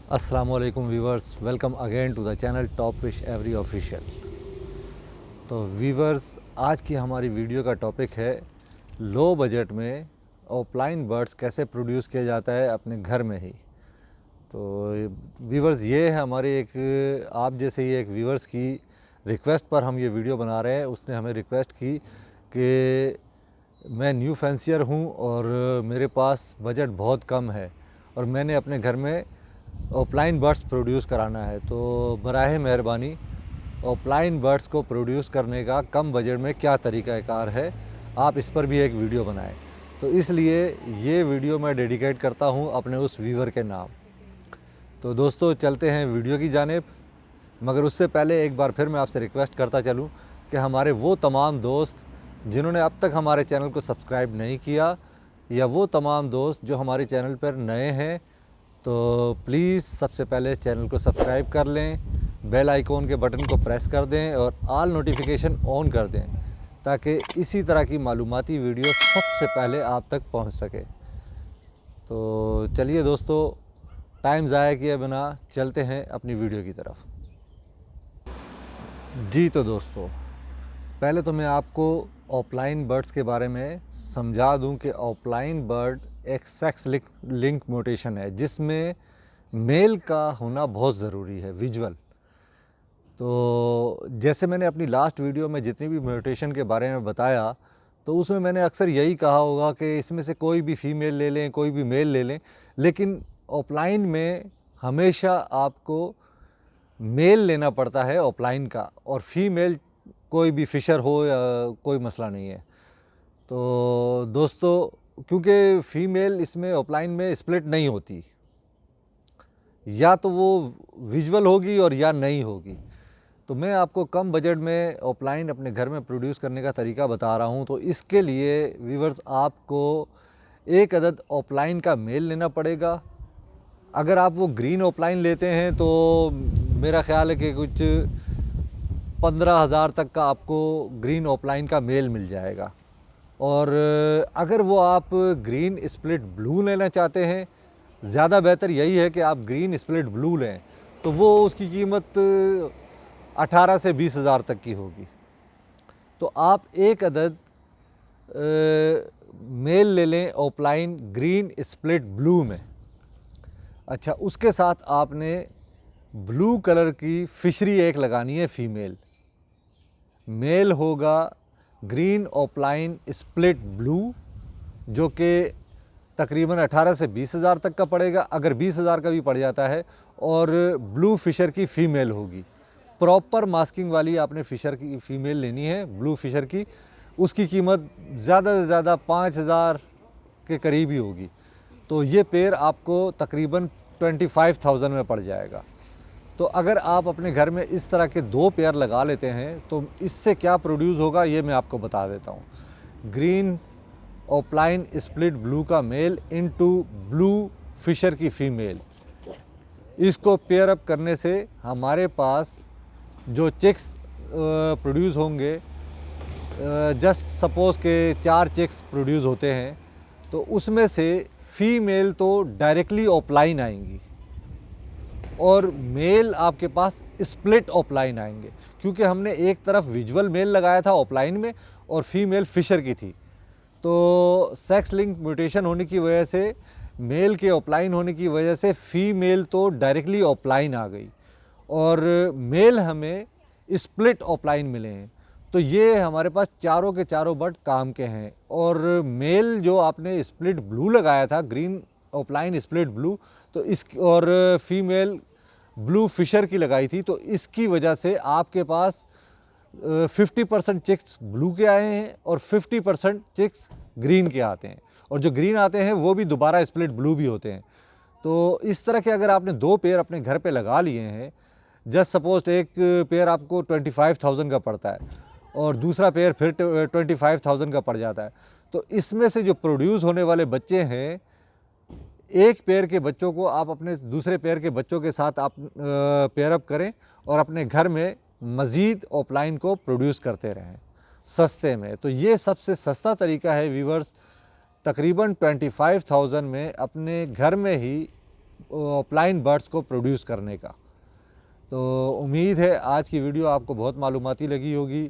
अस्सलाम वालेकुम viewers, welcome again to the channel top fish every official. तो viewers, आज की हमारी वीडियो का टॉपिक है लो बजट में ऑफलाइन बर्ड्स कैसे प्रोड्यूस किया जाता है अपने घर में ही। तो व्यूवर्स, ये है हमारी एक आप जैसे ही एक व्यूवर्स की रिक्वेस्ट पर हम ये वीडियो बना रहे हैं। उसने हमें रिक्वेस्ट की कि मैं न्यू फैंसियर हूँ और मेरे पास बजट बहुत कम है और मैंने अपने घर में ऑफलाइन बर्ड्स प्रोड्यूस कराना है। तो बराह मेहरबानी ऑफलाइन बर्ड्स को प्रोड्यूस करने का कम बजट में क्या तरीक़ाकार है, आप इस पर भी एक वीडियो बनाएं। तो इसलिए ये वीडियो मैं डेडिकेट करता हूँ अपने उस व्यूवर के नाम। तो दोस्तों, चलते हैं वीडियो की जानिब, मगर उससे पहले एक बार फिर मैं आपसे रिक्वेस्ट करता चलूँ कि हमारे वो तमाम दोस्त जिन्होंने अब तक हमारे चैनल को सब्सक्राइब नहीं किया, या वो तमाम दोस्त जो हमारे चैनल पर नए हैं, तो प्लीज़ सबसे पहले चैनल को सब्सक्राइब कर लें, बेल आइकॉन के बटन को प्रेस कर दें और ऑल नोटिफिकेशन ऑन कर दें, ताकि इसी तरह की मालूमाती वीडियो सबसे पहले आप तक पहुंच सके। तो चलिए दोस्तों, टाइम ज़ाया किए बिना चलते हैं अपनी वीडियो की तरफ। जी तो दोस्तों, पहले तो मैं आपको ऑफलाइन बर्ड्स के बारे में समझा दूं कि ऑफलाइन बर्ड एक सेक्स लिंक म्यूटेशन है, जिसमें मेल का होना बहुत ज़रूरी है, विजुअल। तो जैसे मैंने अपनी लास्ट वीडियो में जितनी भी म्यूटेशन के बारे में बताया, तो उसमें मैंने अक्सर यही कहा होगा कि इसमें से कोई भी फ़ीमेल ले लें, कोई भी मेल ले लें, लेकिन ऑफलाइन में हमेशा आपको मेल लेना पड़ता है ऑफलाइन का, और फीमेल कोई भी फ़िशर हो या कोई मसला नहीं है। तो दोस्तों, क्योंकि फ़ीमेल इसमें ऑफलाइन में स्प्लिट नहीं होती, या तो वो विजुअल होगी और या नहीं होगी। तो मैं आपको कम बजट में ऑफलाइन अपने घर में प्रोड्यूस करने का तरीका बता रहा हूँ। तो इसके लिए व्यूवर्स, आपको एक अदद ऑफलाइन का मेल लेना पड़ेगा। अगर आप वो ग्रीन ऑफलाइन लेते हैं तो मेरा ख़्याल है कि कुछ 15,000 तक का आपको ग्रीन ऑफलाइन का मेल मिल जाएगा। और अगर वो आप ग्रीन स्प्लिट ब्लू लेना चाहते हैं, ज़्यादा बेहतर यही है कि आप ग्रीन स्प्लिट ब्लू लें, तो वो उसकी कीमत 18 से 20,000 तक की होगी। तो आप एक अदद मेल ले लें ऑफलाइन ग्रीन स्प्लिट ब्लू में। अच्छा, उसके साथ आपने ब्लू कलर की फिशरी एक लगानी है फीमेल। मेल होगा ग्रीन ऑफलाइन स्प्लिट ब्लू, जो कि तकरीबन 18 से 20,000 तक का पड़ेगा, अगर 20,000 का भी पड़ जाता है। और ब्लू फिशर की फ़ीमेल होगी, प्रॉपर मास्किंग वाली आपने फ़िशर की फ़ीमेल लेनी है, ब्लू फिशर की। उसकी कीमत ज़्यादा से ज़्यादा 5,000 के करीब ही होगी। तो ये पेयर आपको तकरीबन 25,000 में पड़ जाएगा। तो अगर आप अपने घर में इस तरह के 2 पेयर लगा लेते हैं, तो इससे क्या प्रोड्यूस होगा ये मैं आपको बता देता हूँ। ग्रीन ऑफलाइन स्प्लिट ब्लू का मेल इनटू ब्लू फिशर की फ़ीमेल, इसको पेयर अप करने से हमारे पास जो चिक्स प्रोड्यूस होंगे, जस्ट सपोज़ के 4 चिक्स प्रोड्यूस होते हैं, तो उसमें से फ़ीमेल तो डायरेक्टली ऑफलाइन आएंगी और मेल आपके पास स्प्लिट ऑफलाइन आएंगे, क्योंकि हमने एक तरफ विजुअल मेल लगाया था ऑफलाइन में और फीमेल फिशर की थी। तो सेक्स लिंक म्यूटेशन होने की वजह से, मेल के ऑफलाइन होने की वजह से फ़ीमेल तो डायरेक्टली ऑफलाइन आ गई और मेल हमें स्प्लिट ऑफलाइन मिले हैं। तो ये हमारे पास चारों के चारों बर्ड काम के हैं। और मेल जो आपने स्प्लिट ब्लू लगाया था, ग्रीन ऑफलाइन स्प्लिट ब्लू, तो इस और फीमेल ब्लू फिशर की लगाई थी, तो इसकी वजह से आपके पास 50% चिक्स ब्लू के आए हैं और 50% चिक्स ग्रीन के आते हैं, और जो ग्रीन आते हैं वो भी दोबारा स्प्लिट ब्लू भी होते हैं। तो इस तरह के अगर आपने 2 पेयर अपने घर पे लगा लिए हैं, जस्ट सपोज एक पेयर आपको 25,000 का पड़ता है और दूसरा पेयर फिर 25,000 का पड़ जाता है, तो इसमें से जो प्रोड्यूस होने वाले बच्चे हैं, एक पेयर के बच्चों को आप अपने दूसरे पेयर के बच्चों के साथ आप पेयर अप करें और अपने घर में मज़ीद ऑफलाइन को प्रोड्यूस करते रहें सस्ते में। तो ये सबसे सस्ता तरीका है व्यूवर्स, तकरीबन 25,000 में अपने घर में ही ऑफलाइन बर्ड्स को प्रोड्यूस करने का। तो उम्मीद है आज की वीडियो आपको बहुत मालूमाती लगी होगी।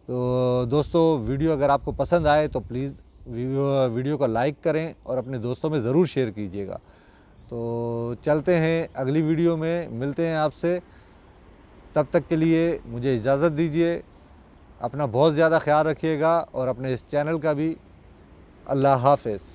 तो दोस्तों, वीडियो अगर आपको पसंद आए तो प्लीज़ वीडियो को लाइक करें और अपने दोस्तों में ज़रूर शेयर कीजिएगा। तो चलते हैं अगली वीडियो में, मिलते हैं आपसे। तब तक के लिए मुझे इजाज़त दीजिए। अपना बहुत ज़्यादा ख्याल रखिएगा और अपने इस चैनल का भी। अल्लाह हाफ़िज़।